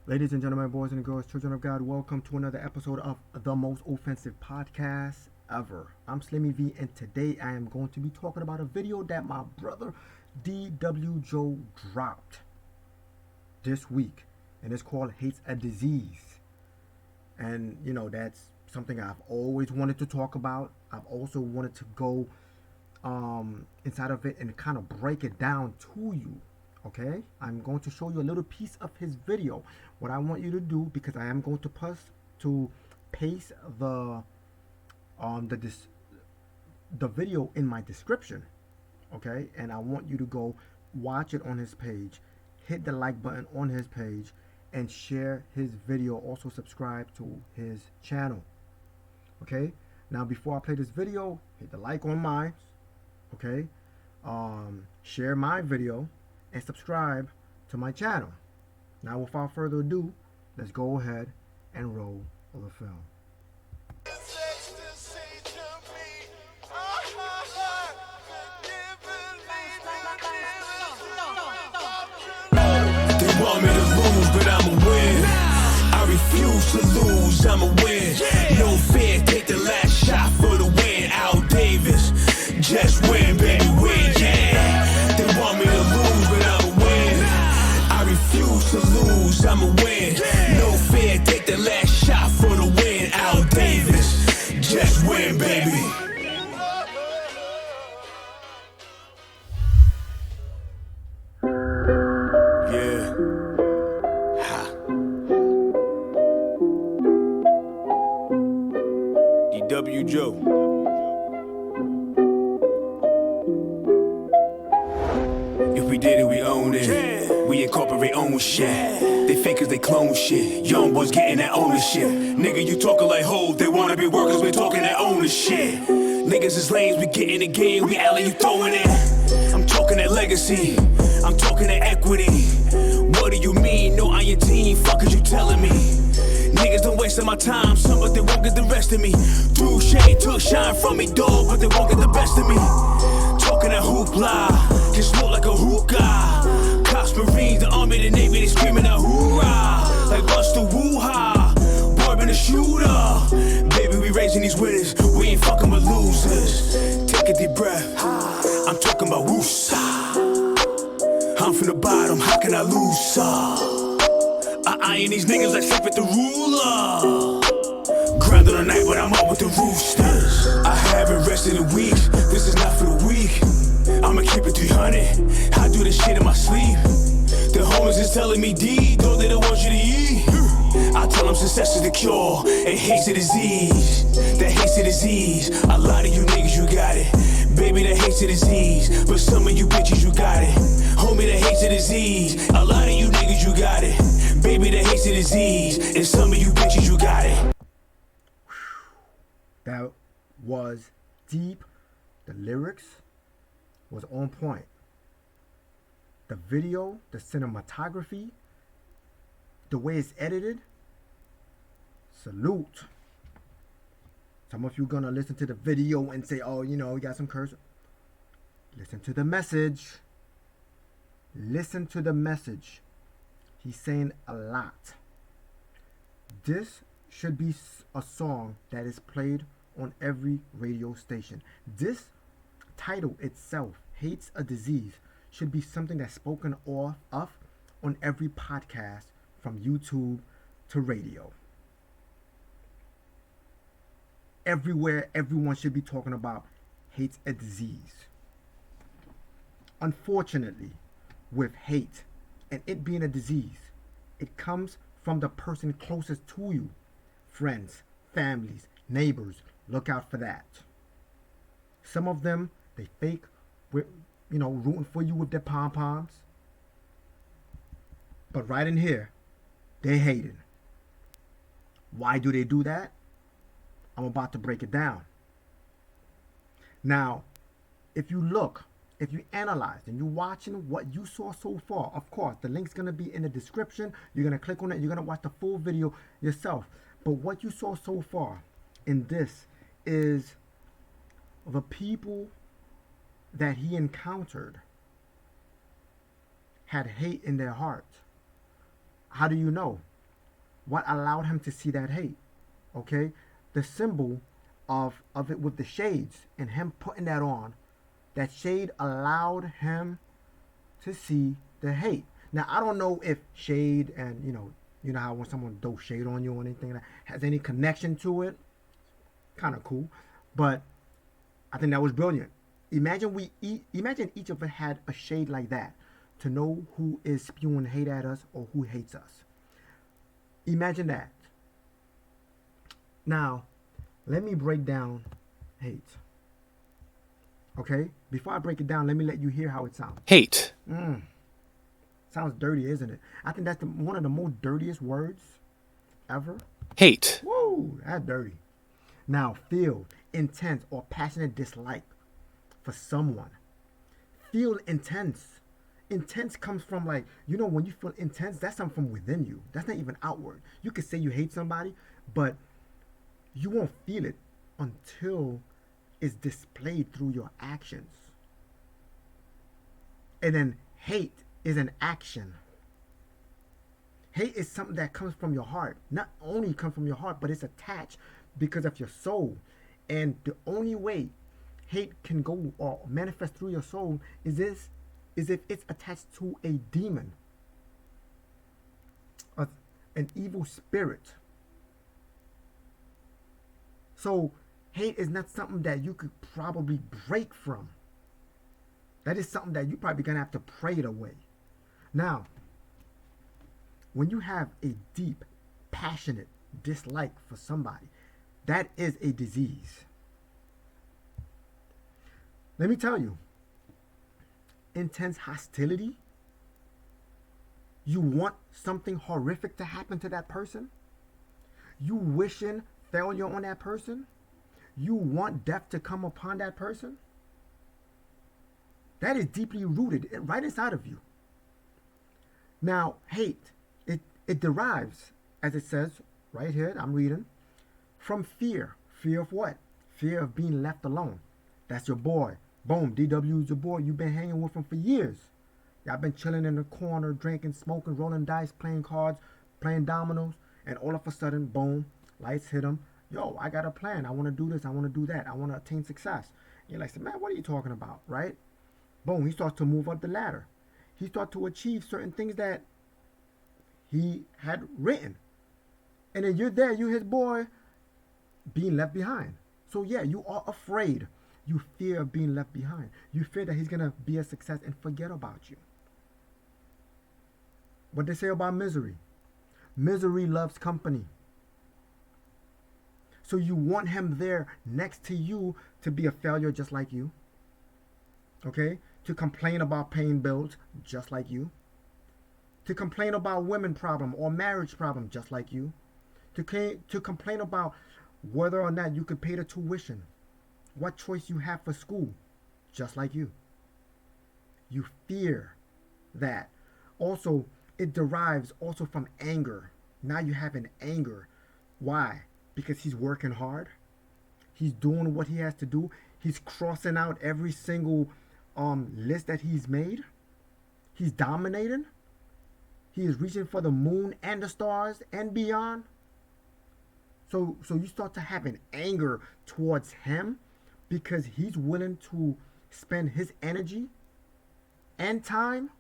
Ladies and gentlemen, boys and girls, children of God, welcome to another episode of the most offensive podcast ever. I'm Slimmy V, and today I am going to be talking about a video that my brother DW Joe dropped this week, and it's called Hates a Disease. And that's something I've always wanted to talk about. I've also wanted to go inside of it and kind of break it down to you. Okay, I'm going to show you a little piece of his video. What I want you to do, because I am going to paste the video in my description. Okay, and I want you to go watch it on his page, hit the like button on his page, and share his video. Also subscribe to his channel. Okay, now before I play this video, hit the like on mine. Okay, share my video and subscribe to my channel. Now without further ado, let's go ahead and roll the film. They want me to lose, but I'ma win. I refuse to lose, I'ma win. No fear, take the last shot for the win. Al Davis, just win, baby, win, yeah. They want me to lose, but I'ma win. I refuse to lose, I'ma win. No fear, take the last shot for the win. Al Davis, just win, baby. Yeah. Ha. DW Joe. If we did it, we own it. We incorporate own shit. They fakers, they clone shit. Young boys getting that ownership. Nigga, you talking like hoes. They wanna be workers, we talking that ownership. Niggas is lanes, we get in the game. We alley, you throwing it. I'm talking that legacy. I'm talking that equity. What do you mean? No, I ain't team. Fuck is you telling me? Niggas don't waste my time, some but they won't get the rest of me. Threw shade, took shine from me, dog, but they won't get the best of me. Talking that hoopla, get smoked like a hookah. Cops, Marines, the Army, the Navy, they screaming out hoorah. Like what's the woo-ha? Boy been a shooter. Baby, we raising these winners, we ain't fucking with losers. Take a deep breath, I'm talking about woosah. I'm from the bottom, how can I lose? I iron these niggas like sleep with the ruler. Grind on the night, but I'm up with the roosters. I haven't rested in weeks, this is not for the weak. I'ma keep it 300, I do this shit in my sleep. The homies is telling me D, though they don't want you to eat. I tell them success is the cure, and hate's a disease. That hate's a disease, a lot of you niggas you got it. Baby, that hate's a disease, but some of you bitches you got it. Homie, that hate's a disease, a lot of you niggas you got it. Baby, that hate's a disease, and some of you bitches you got it. That was deep. The lyrics was on point. The video, the cinematography, the way it's edited, salute. Some of you gonna listen to the video and say, oh, you got some curse. Listen to the message. Listen to the message. He's saying a lot. This should be a song that is played on every radio station. This title itself, Hates a Disease, should be something that's spoken of on every podcast from YouTube to radio. Everywhere, everyone should be talking about hates a disease. Unfortunately, with hate and it being a disease, it comes from the person closest to you. Friends, families, neighbors, look out for that. Some of them, they fake, rooting for you with their pom-poms. But right in here, they're hating. Why do they do that? I'm about to break it down. Now, if you analyze and you're watching what you saw so far, of course, the link's going to be in the description. You're going to click on it. You're going to watch the full video yourself. But what you saw so far in this is the people that he encountered had hate in their heart. How do you know? What allowed him to see that hate? Okay, the symbol of it with the shades and him putting that on, that shade allowed him to see the hate. Now I don't know if shade and you know how when someone throws shade on you or anything that has any connection to it. Kind of cool, but I think that was brilliant. Imagine each of us had a shade like that to know who is spewing hate at us or who hates us. Imagine that. Now, let me break down hate. Okay? Before I break it down, let me let you hear how it sounds. Hate. Sounds dirty, isn't it? I think that's one of the most dirtiest words ever. Hate. Whoa, that's dirty. Now, feel intense or passionate dislike for someone. Feel intense. Intense comes from, like, when you feel intense, that's something from within you. That's not even outward. You could say you hate somebody, but you won't feel it until it's displayed through your actions. And then hate is an action. Hate is something that comes from your heart. Not only comes from your heart, but it's attached because of your soul. And the only way hate can go or manifest through your soul is if it's attached to a demon, an evil spirit. So hate is not something that you could probably break from. That is something that you're probably gonna have to pray it away. Now, when you have a deep, passionate dislike for somebody, that is a disease. Let me tell you, intense hostility, you want something horrific to happen to that person, you wishing failure on that person, you want death to come upon that person, that is deeply rooted right inside of you. Now, hate, it derives, as it says right here, I'm reading, from fear. Fear of what? Fear of being left alone. That's your boy. Boom, DW is your boy. You've been hanging with him for years. Y'all been chilling in the corner, drinking, smoking, rolling dice, playing cards, playing dominoes, and all of a sudden, boom, lights hit him. Yo, I got a plan. I want to do this. I want to do that. I want to attain success. And you're like, man, what are you talking about, right? Boom, he starts to move up the ladder. He starts to achieve certain things that he had written. And then you're there, you're his boy, being left behind. So yeah, you are afraid. You fear of being left behind. You fear that he's going to be a success and forget about you. What they say about misery. Misery loves company. So you want him there next to you to be a failure just like you. Okay? To complain about paying bills just like you. To complain about women problem or marriage problem just like you. To complain about whether or not you could pay the tuition. What choice you have for school just like you. You fear that. Also, it derives also from anger. Now you have an anger. Why? Because he's working hard. He's doing what he has to do. He's crossing out every single list that he's made. He's dominating. He is reaching for the moon and the stars and beyond. So you start to have an anger towards him because he's willing to spend his energy and time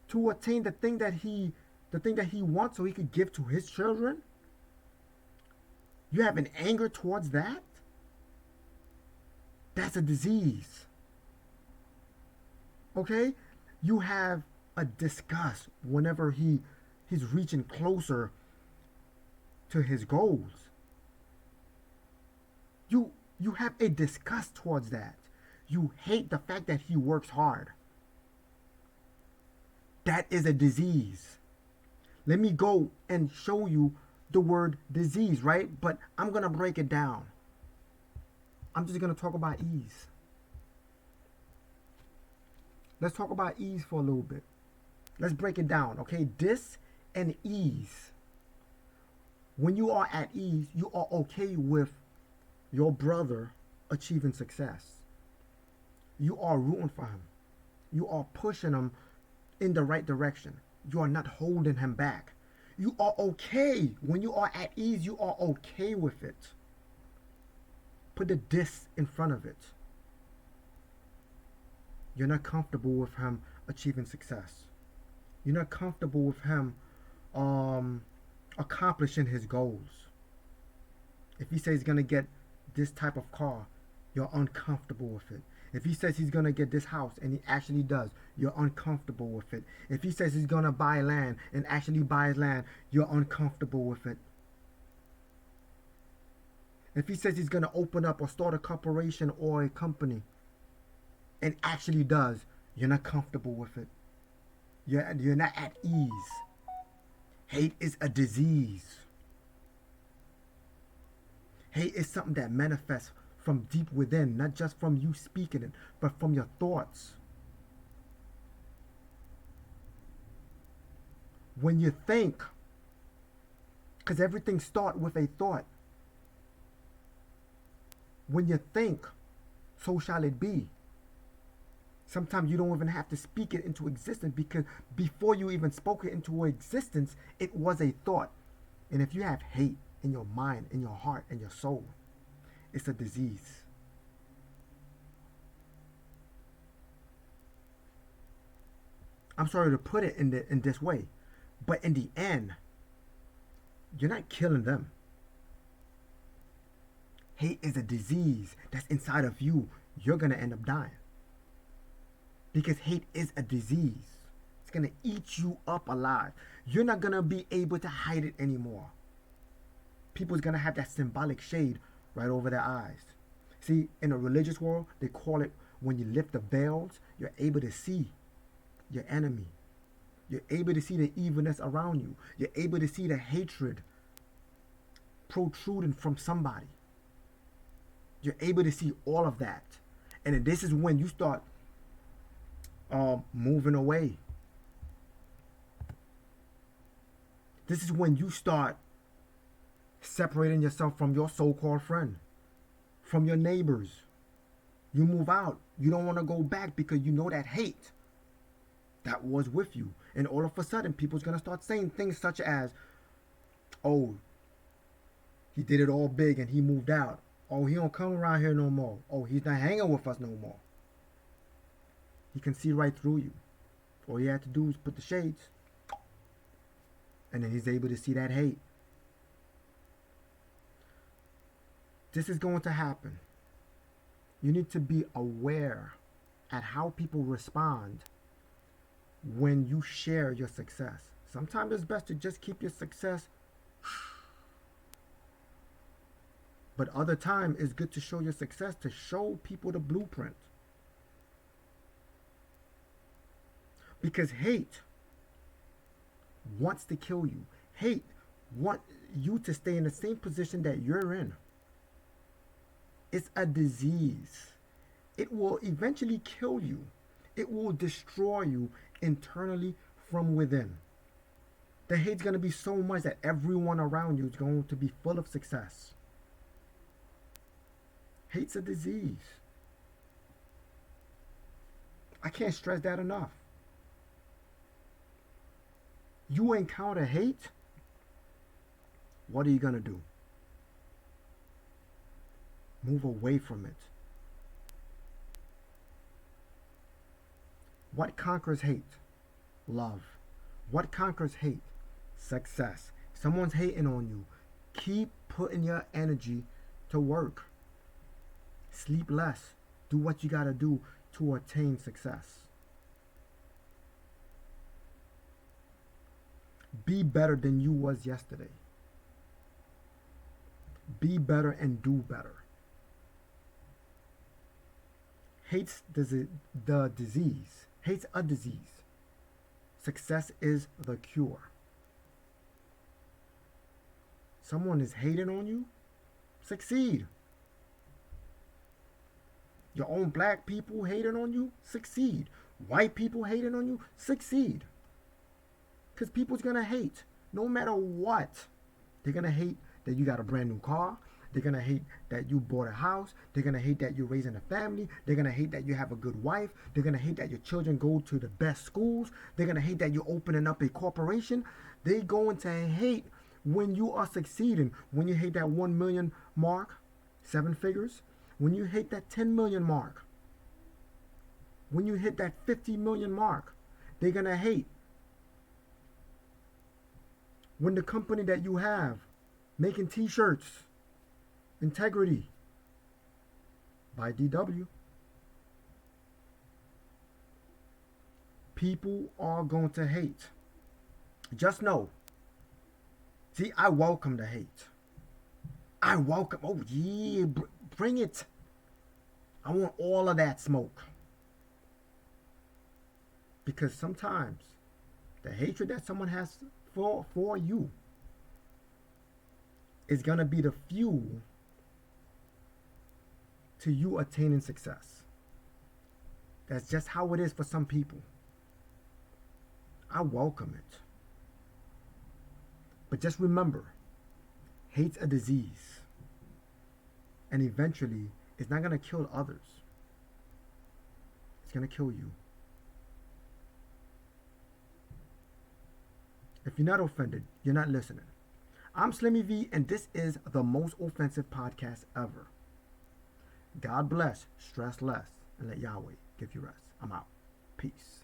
to attain the thing that he wants so he could give to his children. You have an anger towards that? That's a disease. Okay? You have a disgust whenever he's reaching closer to his goals. You have a disgust towards that. You hate the fact that he works hard. That is a disease. Let me go and show you the word disease, right? But I'm going to break it down. I'm just going to talk about ease. Let's talk about ease for a little bit. Let's break it down, okay? Dis and ease. When you are at ease, you are okay with your brother achieving success. You are rooting for him. You are pushing him in the right direction. You are not holding him back. You are okay. When you are at ease, you are okay with it. Put the dis in front of it. You're not comfortable with him achieving success. You're not comfortable with him um, accomplishing his goals. If he says he's gonna get this type of car, you're uncomfortable with it. If he says he's gonna get this house and he actually does, you're uncomfortable with it. If he says he's gonna buy land and actually buys land, you're uncomfortable with it. If he says he's gonna open up or start a corporation or a company and actually does, you're not comfortable with it. You're not at ease. Hate is a disease. Hate is something that manifests from deep within, not just from you speaking it, but from your thoughts. When you think, because everything starts with a thought. When you think, so shall it be. Sometimes you don't even have to speak it into existence, because before you even spoke it into existence, it was a thought. And if you have hate in your mind, in your heart, in your soul, it's a disease. I'm sorry to put it in this way, but in the end, you're not killing them. Hate is a disease that's inside of you. You're going to end up dying. Because hate is a disease. It's going to eat you up alive. You're not going to be able to hide it anymore. People's going to have that symbolic shade right over their eyes. See, in the religious world, they call it, when you lift the veils, you're able to see your enemy. You're able to see the evilness around you. You're able to see the hatred protruding from somebody. You're able to see all of that. And this is when you start moving away. This is when you start separating yourself from your so-called friend, from your neighbors. You move out. You don't want to go back because you know that hate that was with you. And all of a sudden, people's going to start saying things such as, oh, he did it all big and he moved out. Oh, he don't come around here no more. Oh, he's not hanging with us no more. He can see right through you. All you have to do is put the shades, and then he's able to see that hate. This is going to happen. You need to be aware at how people respond when you share your success. Sometimes it's best to just keep your success, but other time it's good to show your success, to show people the blueprint. Because hate wants to kill you. Hate wants you to stay in the same position that you're in. It's a disease. It will eventually kill you. It will destroy you internally from within. The hate's going to be so much that everyone around you is going to be full of success. Hate's a disease. I can't stress that enough. You encounter hate, what are you going to do? Move away from it. What conquers hate? Love. What conquers hate? Success. Someone's hating on you. Keep putting your energy to work. Sleep less. Do what you got to do to attain success. Be better than you was yesterday. Be better and do better. Hate's the disease. Hate's a disease. Success is the cure. Someone is hating on you? Succeed. Your own black people hating on you? Succeed. White people hating on you? Succeed. Because people's going to hate no matter what. They're going to hate that you got a brand new car. They're going to hate that you bought a house. They're going to hate that you're raising a family. They're going to hate that you have a good wife. They're going to hate that your children go to the best schools. They're going to hate that you're opening up a corporation. They're going to hate when you are succeeding. When you hate that 1 million mark, 7 figures. When you hit that 10 million mark. When you hit that 50 million mark. They're going to hate. When the company that you have making t-shirts, integrity by DW, people are going to hate. Just know. See, I welcome the hate. I welcome. Oh yeah, bring it. I want all of that smoke. Because sometimes the hatred that someone has for you is going to be the fuel to you attaining success. That's just how it is for some people. I welcome it. But just remember, hate's a disease. And eventually, it's not going to kill others. It's going to kill you. If you're not offended, you're not listening. I'm Slimmy V, and this is the most offensive podcast ever. God bless, stress less, and let Yahweh give you rest. I'm out. Peace.